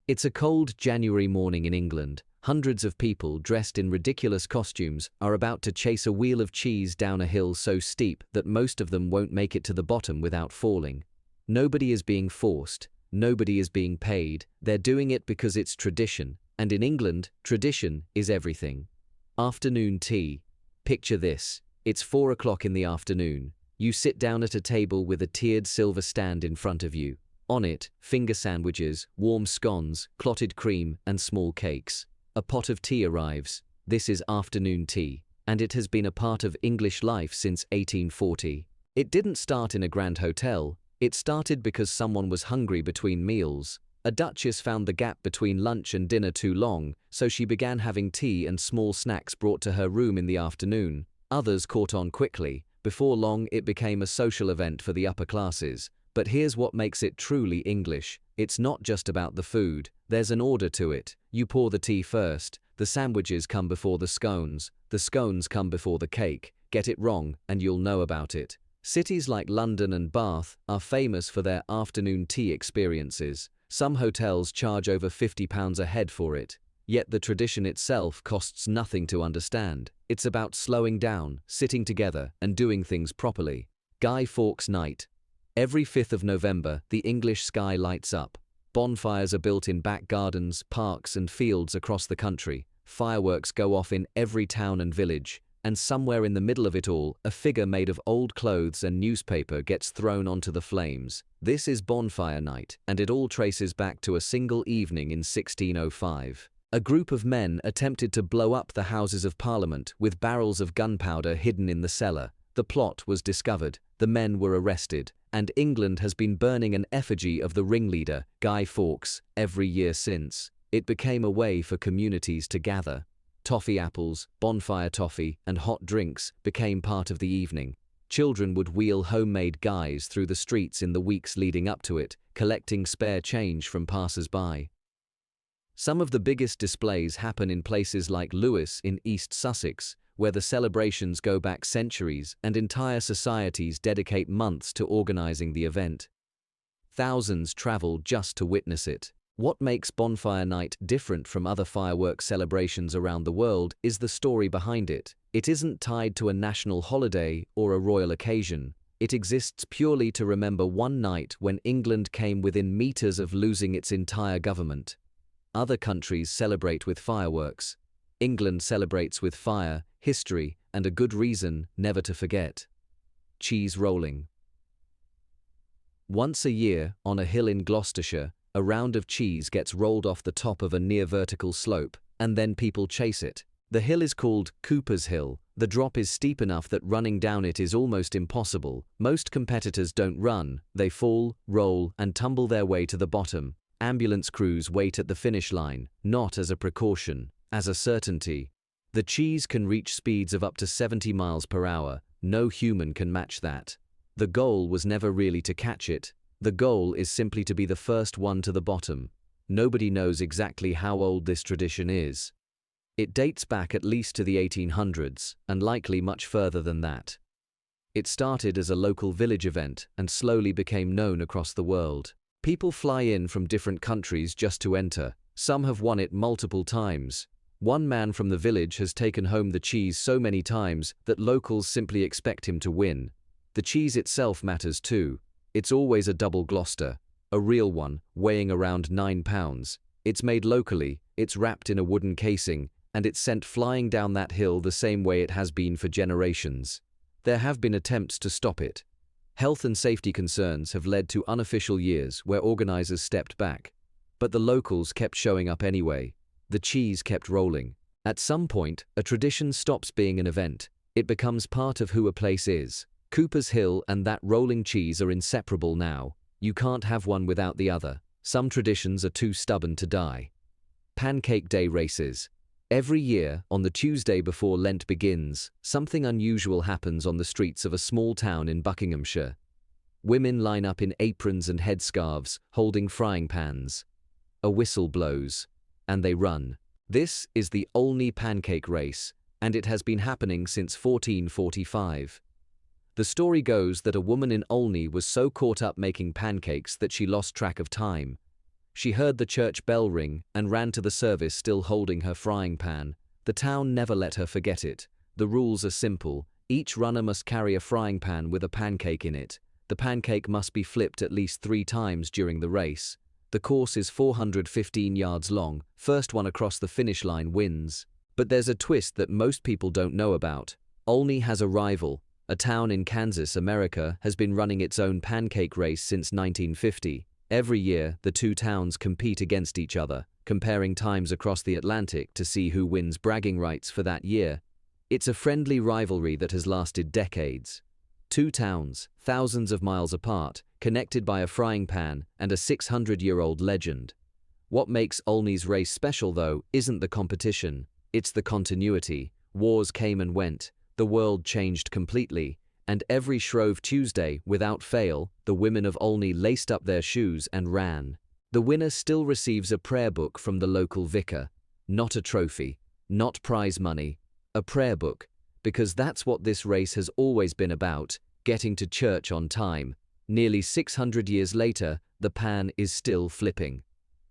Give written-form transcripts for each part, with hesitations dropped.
It's a cold January morning in England. Hundreds of people dressed in ridiculous costumes are about to chase a wheel of cheese down a hill so steep that most of them won't make it to the bottom without falling. Nobody is being forced, nobody is being paid, they're doing it because it's tradition, and in England, tradition is everything. Afternoon tea. Picture this. It's 4 o'clock in the afternoon. You sit down at a table with a tiered silver stand in front of you. On it, finger sandwiches, warm scones, clotted cream, and small cakes. A pot of tea arrives. This is afternoon tea, and it has been a part of English life since 1840. It didn't start in a grand hotel. It started because someone was hungry between meals. A duchess found the gap between lunch and dinner too long, so she began having tea and small snacks brought to her room in the afternoon. Others caught on quickly. Before long, it became a social event for the upper classes. But here's what makes it truly English. It's not just about the food. There's an order to it. You pour the tea first. The sandwiches come before the scones. The scones come before the cake. Get it wrong, and you'll know about it. Cities like London and Bath are famous for their afternoon tea experiences. Some hotels charge over £50 a head for it. Yet the tradition itself costs nothing to understand. It's about slowing down, sitting together, and doing things properly. Guy Fawkes Night. Every 5th of November, the English sky lights up. Bonfires are built in back gardens, parks, and fields across the country. Fireworks go off in every town and village. And somewhere in the middle of it all, a figure made of old clothes and newspaper gets thrown onto the flames. This is Bonfire Night, and it all traces back to a single evening in 1605. A group of men attempted to blow up the Houses of Parliament with barrels of gunpowder hidden in the cellar. The plot was discovered, the men were arrested, and England has been burning an effigy of the ringleader, Guy Fawkes, every year since. It became a way for communities to gather. Toffee apples, bonfire toffee, and hot drinks became part of the evening. Children would wheel homemade guys through the streets in the weeks leading up to it, collecting spare change from passers-by. Some of the biggest displays happen in places like Lewes in East Sussex, where the celebrations go back centuries and entire societies dedicate months to organizing the event. Thousands travel just to witness it. What makes Bonfire Night different from other fireworks celebrations around the world is the story behind it. It isn't tied to a national holiday or a royal occasion. It exists purely to remember one night when England came within meters of losing its entire government. Other countries celebrate with fireworks. England celebrates with fire, history, and a good reason never to forget. Cheese rolling. Once a year, on a hill in Gloucestershire, a round of cheese gets rolled off the top of a near-vertical slope, and then people chase it. The hill is called Cooper's Hill. The drop is steep enough that running down it is almost impossible. Most competitors don't run, they fall, roll, and tumble their way to the bottom. Ambulance crews wait at the finish line, not as a precaution, as a certainty. The cheese can reach speeds of up to 70 miles per hour. No human can match that. The goal was never really to catch it. The goal is simply to be the first one to the bottom. Nobody knows exactly how old this tradition is. It dates back at least to the 1800s, and likely much further than that. It started as a local village event and slowly became known across the world. People fly in from different countries just to enter. Some have won it multiple times. One man from the village has taken home the cheese so many times that locals simply expect him to win. The cheese itself matters too. It's always a double Gloucester, a real one, weighing around 9 pounds. It's made locally, it's wrapped in a wooden casing, and it's sent flying down that hill the same way it has been for generations. There have been attempts to stop it. Health and safety concerns have led to unofficial years where organizers stepped back. But the locals kept showing up anyway. The cheese kept rolling. At some point, a tradition stops being an event. It becomes part of who a place is. Cooper's Hill and that rolling cheese are inseparable now. You can't have one without the other. Some traditions are too stubborn to die. Pancake Day Races. Every year, on the Tuesday before Lent begins, something unusual happens on the streets of a small town in Buckinghamshire. Women line up in aprons and headscarves, holding frying pans. A whistle blows, and they run. This is the Olney Pancake Race, and it has been happening since 1445. The story goes that a woman in Olney was so caught up making pancakes that she lost track of time. She heard the church bell ring and ran to the service still holding her frying pan. The town never let her forget it. The rules are simple. Each runner must carry a frying pan with a pancake in it. The pancake must be flipped at least 3 times during the race. The course is 415 yards long. First one across the finish line wins. But there's a twist that most people don't know about. Olney has a rival. A town in Kansas, America, has been running its own pancake race since 1950. Every year, the two towns compete against each other, comparing times across the Atlantic to see who wins bragging rights for that year. It's a friendly rivalry that has lasted decades. Two towns, thousands of miles apart, connected by a frying pan and a 600-year-old legend. What makes Olney's race special, though, isn't the competition. It's the continuity. Wars came and went. The world changed completely. And every Shrove Tuesday, without fail, the women of Olney laced up their shoes and ran. The winner still receives a prayer book from the local vicar. Not a trophy, not prize money, a prayer book. Because that's what this race has always been about, getting to church on time. Nearly 600 years later, the pan is still flipping.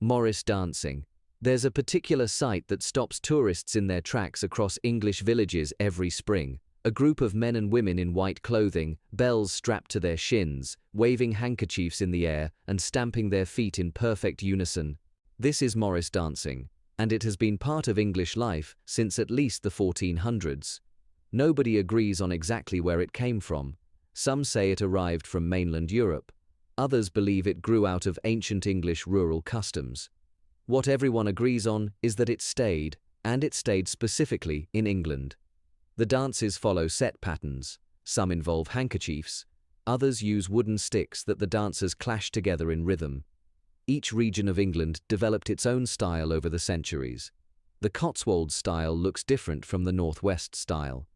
Morris dancing. There's a particular sight that stops tourists in their tracks across English villages every spring. A group of men and women in white clothing, bells strapped to their shins, waving handkerchiefs in the air and stamping their feet in perfect unison. This is Morris dancing, and it has been part of English life since at least the 1400s. Nobody agrees on exactly where it came from. Some say it arrived from mainland Europe. Others believe it grew out of ancient English rural customs. What everyone agrees on is that it stayed, and it stayed specifically in England. The dances follow set patterns. Some involve handkerchiefs. Others use wooden sticks that the dancers clash together in rhythm. Each region of England developed its own style over the centuries. The Cotswolds style looks different from the Northwest style.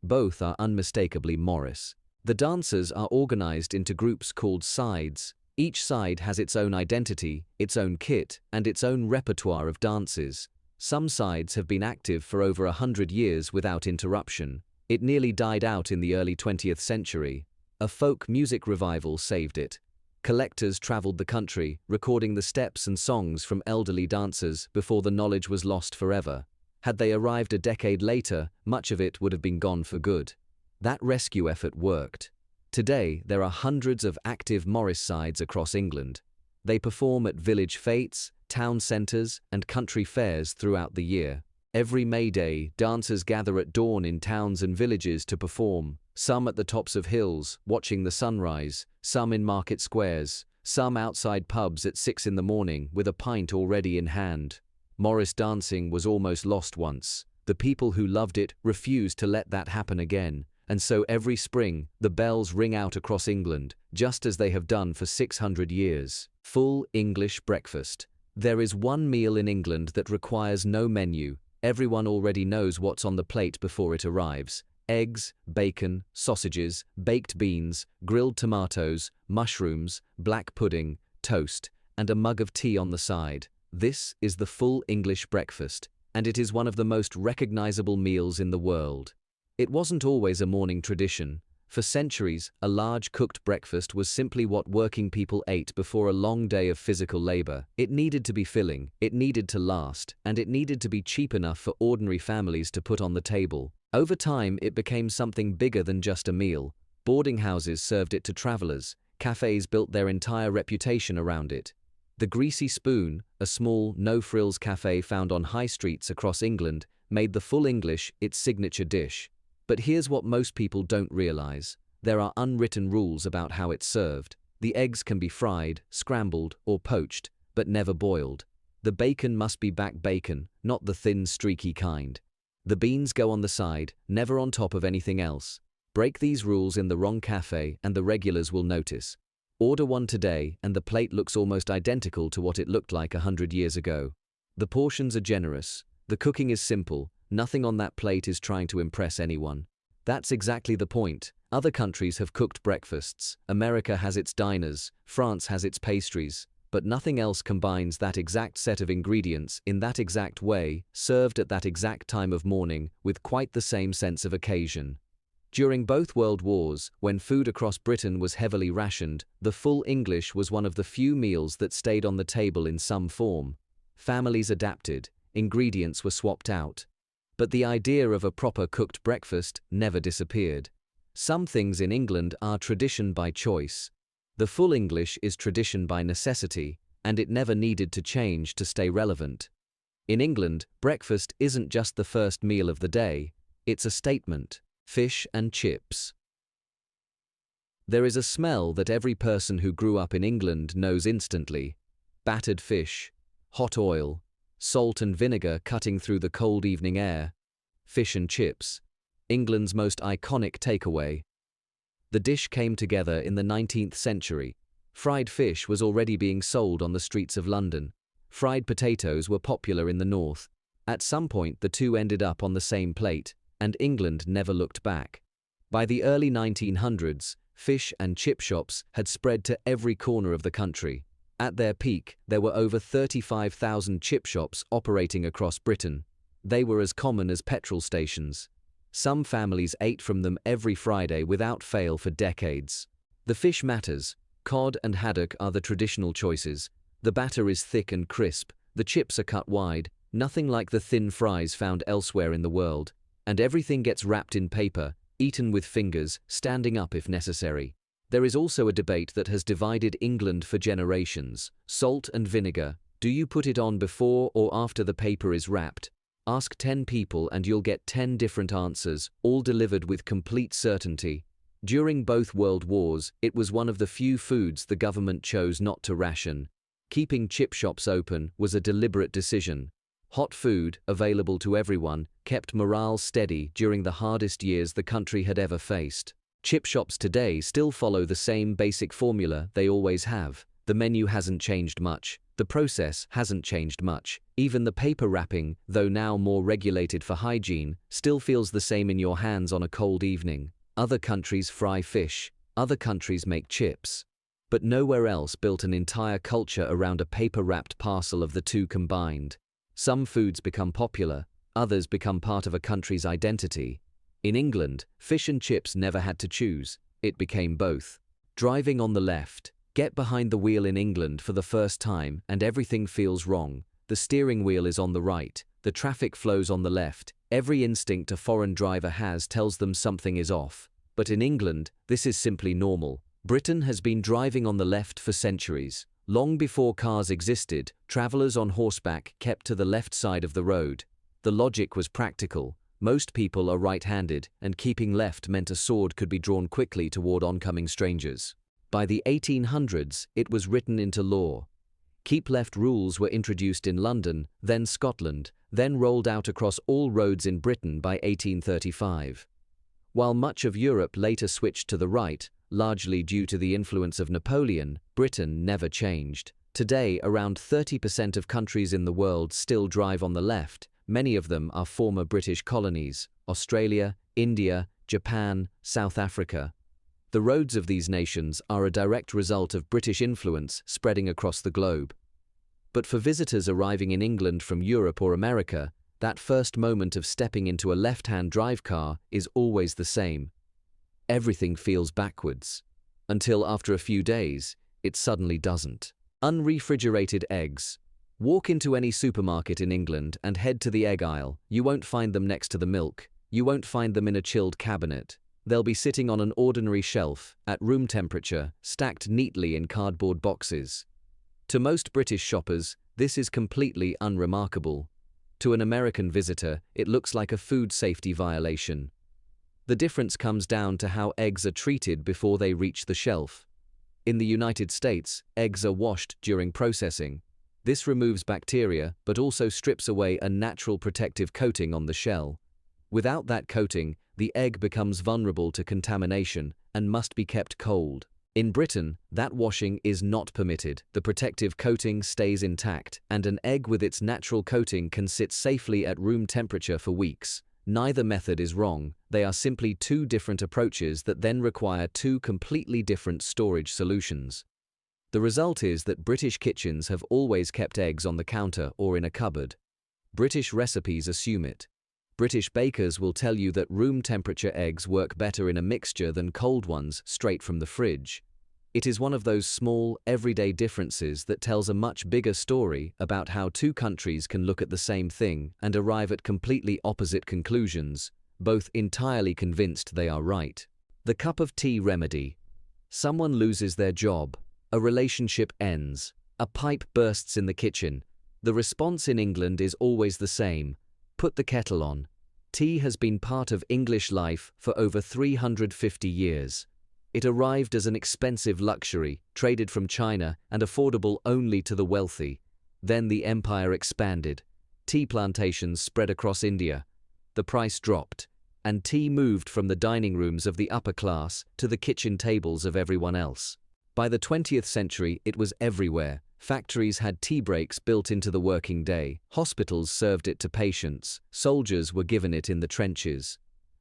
Both are unmistakably Morris. The dancers are organized into groups called sides. Each side has its own identity, its own kit, and its own repertoire of dances. Some sides have been active for over 100 years without interruption. It nearly died out in the early 20th century. A folk music revival saved it. Collectors traveled the country, recording the steps and songs from elderly dancers before the knowledge was lost forever. Had they arrived a decade later, much of it would have been gone for good. That rescue effort worked. Today, there are hundreds of active Morris sides across England. They perform at village fêtes, town centres, and country fairs throughout the year. Every May Day, dancers gather at dawn in towns and villages to perform, some at the tops of hills, watching the sunrise, some in market squares, some outside pubs at 6 in the morning with a pint already in hand. Morris dancing was almost lost once. The people who loved it refused to let that happen again. And so every spring, the bells ring out across England, just as they have done for 600 years. Full English breakfast. There is one meal in England that requires no menu. Everyone already knows what's on the plate before it arrives. Eggs, bacon, sausages, baked beans, grilled tomatoes, mushrooms, black pudding, toast, and a mug of tea on the side. This is the full English breakfast, and it is one of the most recognizable meals in the world. It wasn't always a morning tradition. For centuries, a large cooked breakfast was simply what working people ate before a long day of physical labor. It needed to be filling, it needed to last, and it needed to be cheap enough for ordinary families to put on the table. Over time, it became something bigger than just a meal. Boarding houses served it to travelers. Cafes built their entire reputation around it. The Greasy Spoon, a small, no-frills cafe found on high streets across England, made the full English its signature dish. But here's what most people don't realize. There are unwritten rules about how it's served. The eggs can be fried, scrambled, or poached, but never boiled. The bacon must be back bacon, not the thin, streaky kind. The beans go on the side, never on top of anything else. Break these rules in the wrong cafe and the regulars will notice. Order one today and the plate looks almost identical to what it looked like 100 years ago. The portions are generous. The cooking is simple. Nothing on that plate is trying to impress anyone. That's exactly the point. Other countries have cooked breakfasts. America has its diners. France has its pastries. But nothing else combines that exact set of ingredients in that exact way, served at that exact time of morning, with quite the same sense of occasion. During both World Wars, when food across Britain was heavily rationed, the full English was one of the few meals that stayed on the table in some form. Families adapted, ingredients were swapped out. But the idea of a proper cooked breakfast never disappeared. Some things in England are tradition by choice. The full English is tradition by necessity, and it never needed to change to stay relevant. In England, breakfast isn't just the first meal of the day, it's a statement. Fish and chips. There is a smell that every person who grew up in England knows instantly. Battered fish, hot oil, salt and vinegar cutting through the cold evening air. Fish and chips, England's most iconic takeaway. The dish came together in the 19th century. Fried fish was already being sold on the streets of London. Fried potatoes were popular in the north. At some point the two ended up on the same plate, and England never looked back. By the early 1900s, fish and chip shops had spread to every corner of the country. At their peak, there were over 35,000 chip shops operating across Britain. They were as common as petrol stations. Some families ate from them every Friday without fail for decades. The fish matters. Cod and haddock are the traditional choices. The batter is thick and crisp, the chips are cut wide, nothing like the thin fries found elsewhere in the world. And everything gets wrapped in paper, eaten with fingers, standing up if necessary. There is also a debate that has divided England for generations. Salt and vinegar. Do you put it on before or after the paper is wrapped? Ask 10 people and you'll get 10 different answers, all delivered with complete certainty. During both World Wars, it was one of the few foods the government chose not to ration. Keeping chip shops open was a deliberate decision. Hot food, available to everyone, kept morale steady during the hardest years the country had ever faced. Chip shops today still follow the same basic formula they always have. The menu hasn't changed much. The process hasn't changed much. Even the paper wrapping, though now more regulated for hygiene, still feels the same in your hands on a cold evening. Other countries fry fish. Other countries make chips. But nowhere else built an entire culture around a paper-wrapped parcel of the two combined. Some foods become popular, others become part of a country's identity. In England, fish and chips never had to choose, it became both. Driving on the left, get behind the wheel in England for the first time and everything feels wrong. The steering wheel is on the right, the traffic flows on the left, every instinct a foreign driver has tells them something is off. But in England, this is simply normal. Britain has been driving on the left for centuries. Long before cars existed, travelers on horseback kept to the left side of the road. The logic was practical. Most people are right-handed, and keeping left meant a sword could be drawn quickly toward oncoming strangers. By the 1800s, it was written into law. Keep left rules were introduced in London, then Scotland, then rolled out across all roads in Britain by 1835. While much of Europe later switched to the right, largely due to the influence of Napoleon, Britain never changed. Today, around 30% of countries in the world still drive on the left. Many of them are former British colonies: Australia, India, Japan, South Africa. The roads of these nations are a direct result of British influence spreading across the globe. But for visitors arriving in England from Europe or America, that first moment of stepping into a left-hand drive car is always the same. Everything feels backwards. Until after a few days, it suddenly doesn't. Unrefrigerated eggs. Walk into any supermarket in England and head to the egg aisle. You won't find them next to the milk. You won't find them in a chilled cabinet. They'll be sitting on an ordinary shelf, at room temperature, stacked neatly in cardboard boxes. To most British shoppers, this is completely unremarkable. To an American visitor, it looks like a food safety violation. The difference comes down to how eggs are treated before they reach the shelf. In the United States, eggs are washed during processing. This removes bacteria, but also strips away a natural protective coating on the shell. Without that coating, the egg becomes vulnerable to contamination and must be kept cold. In Britain, that washing is not permitted. The protective coating stays intact, and an egg with its natural coating can sit safely at room temperature for weeks. Neither method is wrong. They are simply two different approaches that then require two completely different storage solutions. The result is that British kitchens have always kept eggs on the counter or in a cupboard. British recipes assume it. British bakers will tell you that room temperature eggs work better in a mixture than cold ones straight from the fridge. It is one of those small, everyday differences that tells a much bigger story about how two countries can look at the same thing and arrive at completely opposite conclusions, both entirely convinced they are right. The cup of tea remedy. Someone loses their job. A relationship ends. A pipe bursts in the kitchen. The response in England is always the same. Put the kettle on. Tea has been part of English life for over 350 years. It arrived as an expensive luxury, traded from China and affordable only to the wealthy. Then the empire expanded. Tea plantations spread across India. The price dropped, and tea moved from the dining rooms of the upper class to the kitchen tables of everyone else. By the 20th century, it was everywhere. Factories had tea breaks built into the working day. Hospitals served it to patients. Soldiers were given it in the trenches.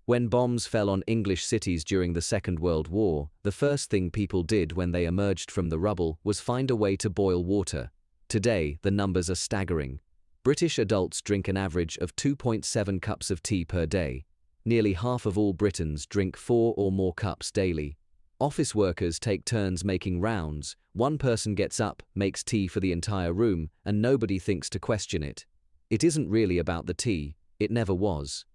When bombs fell on English cities during the Second World War, the first thing people did when they emerged from the rubble was find a way to boil water. Today, the numbers are staggering. British adults drink an average of 2.7 cups of tea per day. Nearly half of all Britons drink 4 or more cups daily. Office workers take turns making rounds. One person gets up, makes tea for the entire room, and nobody thinks to question it. It isn't really about the tea. It never was.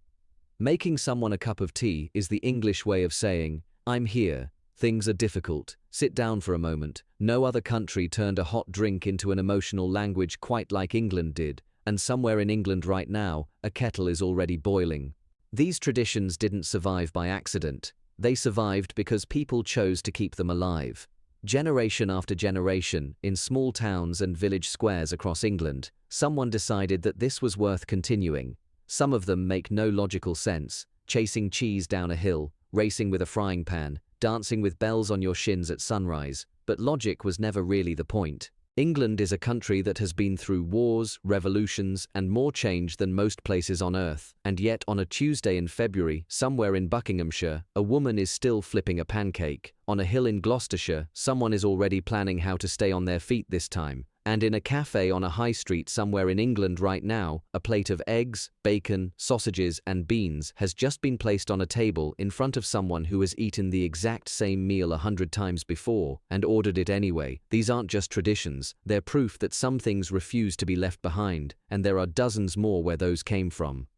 Making someone a cup of tea is the English way of saying, "I'm here. Things are difficult. Sit down for a moment." No other country turned a hot drink into an emotional language quite like England did, and somewhere in England right now, a kettle is already boiling. These traditions didn't survive by accident. They survived because people chose to keep them alive. Generation after generation, in small towns and village squares across England, someone decided that this was worth continuing. Some of them make no logical sense: chasing cheese down a hill, racing with a frying pan, dancing with bells on your shins at sunrise, but logic was never really the point. England is a country that has been through wars, revolutions, and more change than most places on earth, and yet on a Tuesday in February, somewhere in Buckinghamshire, a woman is still flipping a pancake. On a hill in Gloucestershire, someone is already planning how to stay on their feet this time. And in a cafe on a high street somewhere in England right now, a plate of eggs, bacon, sausages, and beans has just been placed on a table in front of someone who has eaten the exact same meal 100 times before and ordered it anyway. These aren't just traditions, they're proof that some things refuse to be left behind, and there are dozens more where those came from.